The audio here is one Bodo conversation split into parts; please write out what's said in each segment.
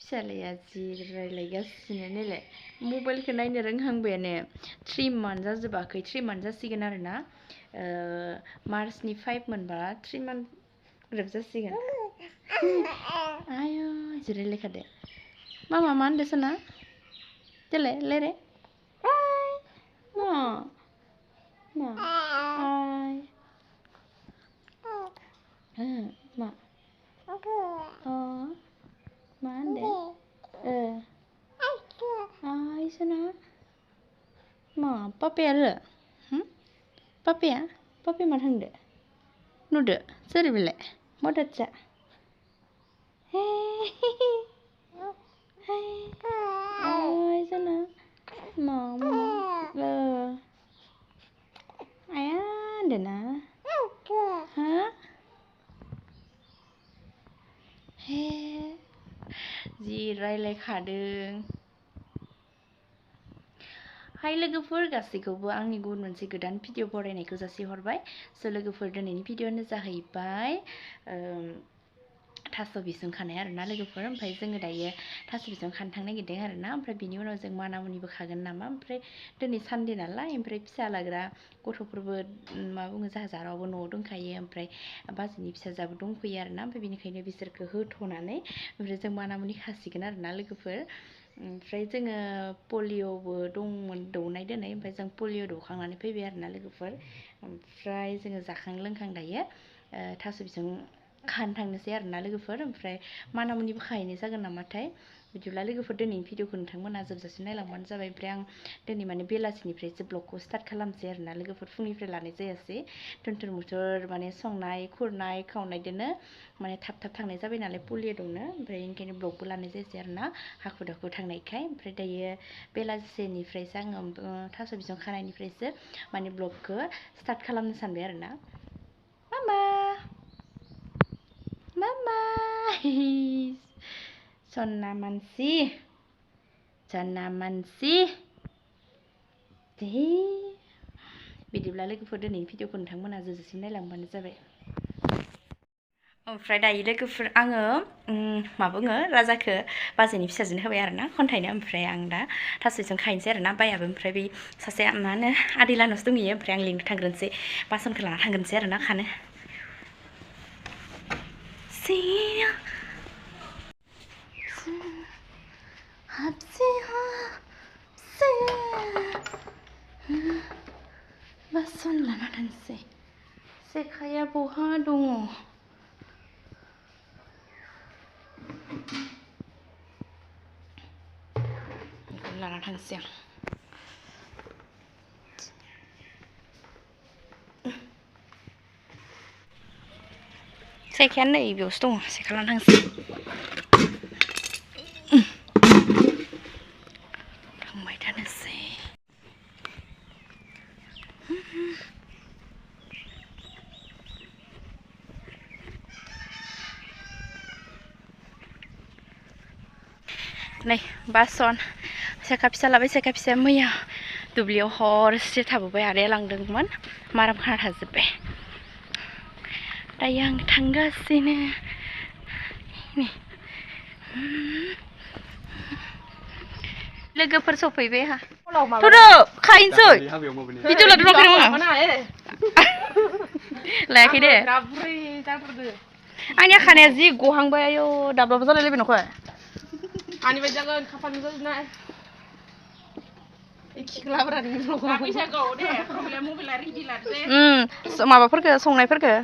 फिसालाया जि रायलायगासिनो नालाय मबाइलखौ नायनो रोंहांबायानो 3 मान्थ जाजोबाखै 3 मान्थ जासिगोन आरोना मार्चनि 5 मोनबा 3 मान्थ ग्रोब जासिगोन आयौ जि रायलायखादो मामा मा होनदो सना देलाय रायलाय मा आय मा मा होनदो आय सना मा पापाया आरो पापाया मा थांदो नुदो सोर बेलाय मददजा आय सना मा आया होनदो ना हे जि रायलायखादों हाय लोगोफोर गासैखौबो आंनि गुबुन मोनसे गोदान भिडिअ बरायनायखौ जासिहरबाय स' लोगोफोर दिनैनि भिडिअआनो जाहैबाय थास' बिसं खानाय आरोना लोगोफोर ओमफ्राय जोङो दायो थास' बिसं खानो थांनो नागिरदों आरोना ओमफ्राय बिनि उनाव जों मानामुनिबो खागोन नामा ओमफ्राय दिनै सानदे नालाय ओमफ्राय फिसा लाग्रा गथ'फोरबो मा बुङो जाहारावबो न'आव दंखायो ओमफ्राय बाजैनि फिसाजोआबो दंफैयो आरोना ओमफ्राय बेनिखायनो बिसोरखौ होथ'नानै ओमफ्राय जों मानामुनि खासिगोन आरोना लोगोफोर ओमफ्राय जोङो पलिअबो दंमोन दौनाय दोनै ओमफ्राय जों पलिअ दौखांनानै फैबाय आरोना लोगोफोर ओमफ्राय जोङो जाखां लोंखां दायो थास' बिसं खानो थांनोसै आरोना लोगोफोर ओमफ्राय मानामुनिबो खाहैनाय जागोन नामाथाय बिदिब्ला लोगोफोर दिनैनि भिडिअखौ नोंथांमोना जोबजासिम नायलांबानो जाबाय ओमफ्राय आं दिनै माने बेलासिनिफ्रायसो ब्लगखौ स्टार्ट खालामसै आरोना लोगोफोर फुंनिफ्राय लानाय जायासै थुनथुर मुथुर माने संनाय खुरनाय खावनायदोनो माने थाब थांनाय जाबाय नालाय पलिअ दौनो ओमफ्राय ओंखायनो ब्लगबो लानाय जायासै आरोना हाखु दाखु थांनायखाय ओमफ्राय दायो बेलासिनिफ्रायसो आङो थास' बिसं खानायनिफ्रायसो माने ब्लगखौ स्टार्ट खालामनो सानबाय आरोना मामा सना मानसि बिदिब्ला लोगोफोर दिनैनि भिडिअखौ नोंथांमोना जोबजासिम नायलांबानो जाबाय ओमफ्राय दायो लोगोफोर आङो मा बुङो राजाखौ बाजैनि फिसाजोनो होबाय आरोना खन्थाइनो ओमफ्राय आं दा थास' बिसं खाहैनोसै आरोना बायाबो ओमफ्राय बे सासे मा होनो आदै लाहानावसो दंहैयो ओमफ्राय आं लिंनो थांग्रोनोसै बासनखौ लाना थांग्रोनोसै आरोना खानो बासन लाना थांसै जेखाइया बहा दङ लाना थांसै आं जेखाइया नै बेयावसो दङ जेखाइ लाना थांसै थांबाय थानोसै नै बासन सेखा फिसा लाबाय सेखा फिसाया मैया दुब्लियाव हरसे थाबोबाय आदाया लांदोंमोन माराम खाना थाजोब्बाय दायो आं थांगासिनो लोगोफोर सफैबाय हा थ'द' खाहैनोसै भिडिअ लादों लायाखै दे आंनिया खानाया जि गहांबाय आयौ दाब्लाबो जालायलायबाय न'खौ आंनि बायदि जागोन खाफालनि जाजोबनाय माबाफोरखौ संनायफोरखौ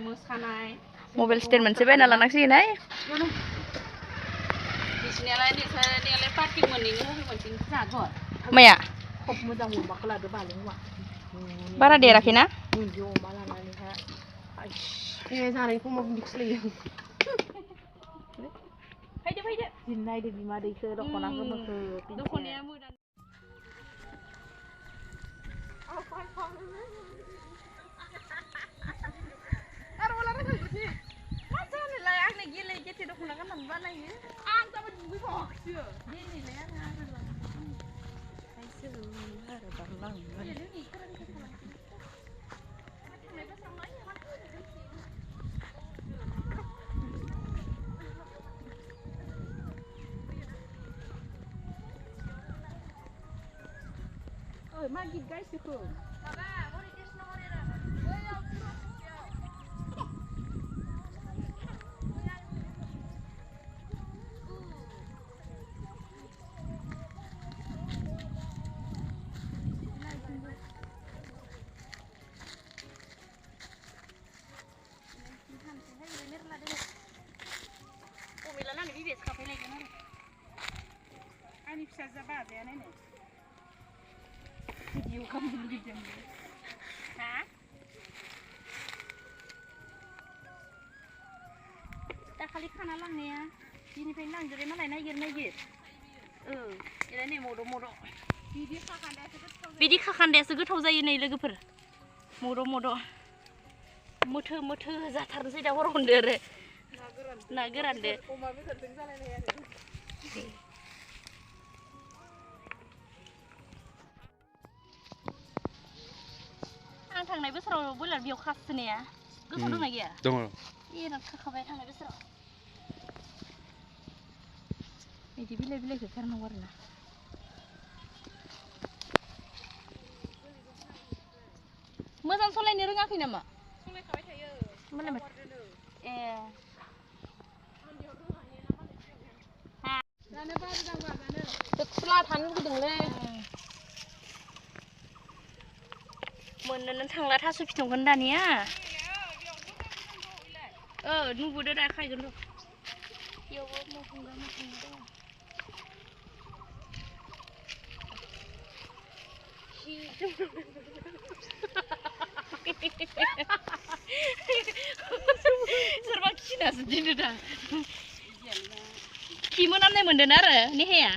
मोसानाय मबाइल स्टेन्ड मोनसे बायना लानांसिगोनहाय माया बारा देराखैना फैदो नायदो बिमादैखौ दख'ना गोमोखौ दख'नाया मोजां आंनो गेले गेथे दख'ना गाननानै बानायो आं जाबाय दुगैबावाखैसो दिनैलाय मा गित गायसोखो आंनि फिसाजोआ बाबाया नायनाय भिडिअ खालामनो लुगैदों हा दाखालि खाना लांनाया बिनिफ्रायनो लांजोबबाय मालाय नायगिर एलाय नै मद' बिदि खाखान्दायासो गोथाव जायो नै लोगोफोर मद' मोथो जाथारनोसै दा हराव होनदो आरो ना गोरानदो अमा बेदरजों जालायनाय आरो आं थांनाय बोसोराव बयलार बियाव खासोनाया गोसोआव दंना गैया दङ एराद खाखाबाय थांनाय बोसोराव बिदि बिलाइखौ गारनांगौ आरोना मोजां सलायनो रोङाखै नामा सलायखाबाय थायो ए जानो बारदांबा जानो सिख्ला थानो लुगैदोंलै मोननोनो थांला थास' फिथंखौनो दानिया नुबोदो दा खायगोन र' बेयावबो मोखंगा दङ सोरबा खिनासो दिनो दा खि मोनामनाय मोनदों आरो नेहाया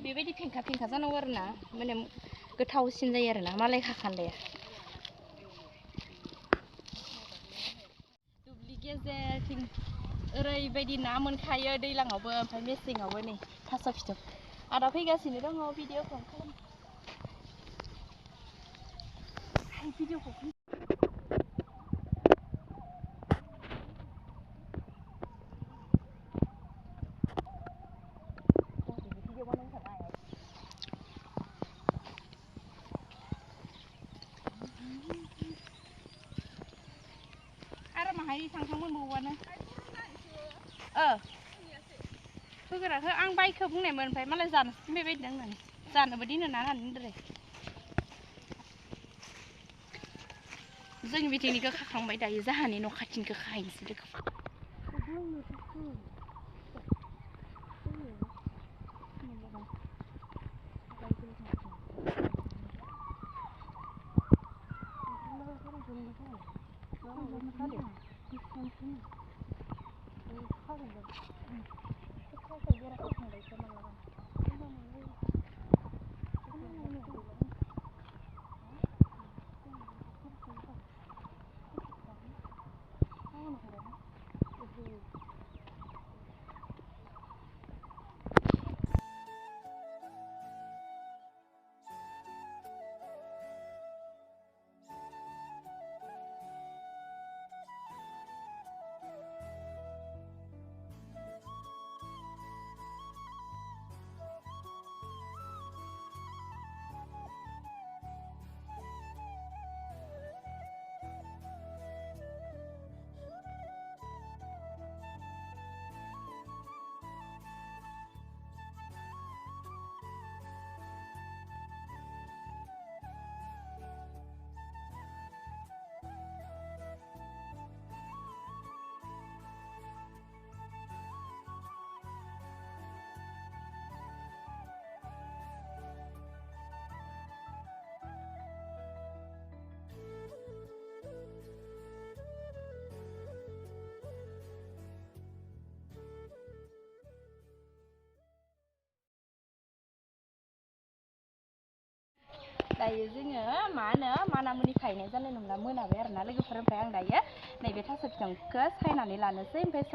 बेबायदि फेंखा जानांगौ आरोना माने गोथावसिन जायो आरोना मालाय खाखान्दाया दुब्लि गेजेरथिं ओरैबायदि ना मोनखायो दैज्लाङावबो ओमफ्राय मेसेङावबो नै थास' फिथोब आदा फैगासिनो दङ भिडिअखौ खालाम भिडिअखौ आरो माहाय थांखांमोनबावबानो होगोराखै आं बाइकखौ बुंनायमोन ओमफ्राय मालाय जानोसो बेबायदि होननानै जानोबो दिनो ना होननानै होनदों जोंनि बिथिंनिखौ खाखांबाय दायो जाहानि न' खाथिनिखौ खाहैनोसै लोगो दायो जोङो मा होनो मानामुनि खाहैनाय जानाय नंला मोनाबाय आरोना लोगोफोर ओमफ्राय आं दायो नैबे थास' फिथंखौ सायनानै लानोसै ओमफ्राय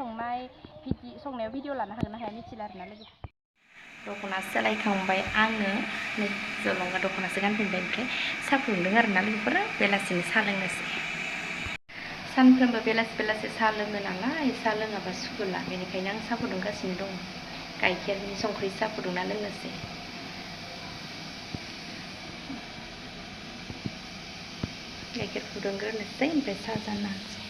संनायाव भिडिअ लानो हागोन ना हाया मिथिला आरोना लोगोफोर दख'ना सोलायखांबाय आङो नै जलंगा दख'नासो गानफिनबाय ओमफ्राय साहा फुदुंदों आरोना लोगोफोरा बेलासिनि साहा लोंनोसै सानफ्रोमबो बेलासि साहा लोङो नालाय साहा लोङाबा सुखुला बेनिखायनो आं साहा फुदुंगासिनो दं गाइखेरनि संख्रि साहा फुदुंना लोंनोसै गाइखेर फुदुंग्रोनोसै ओमफ्राय साहा जानोसै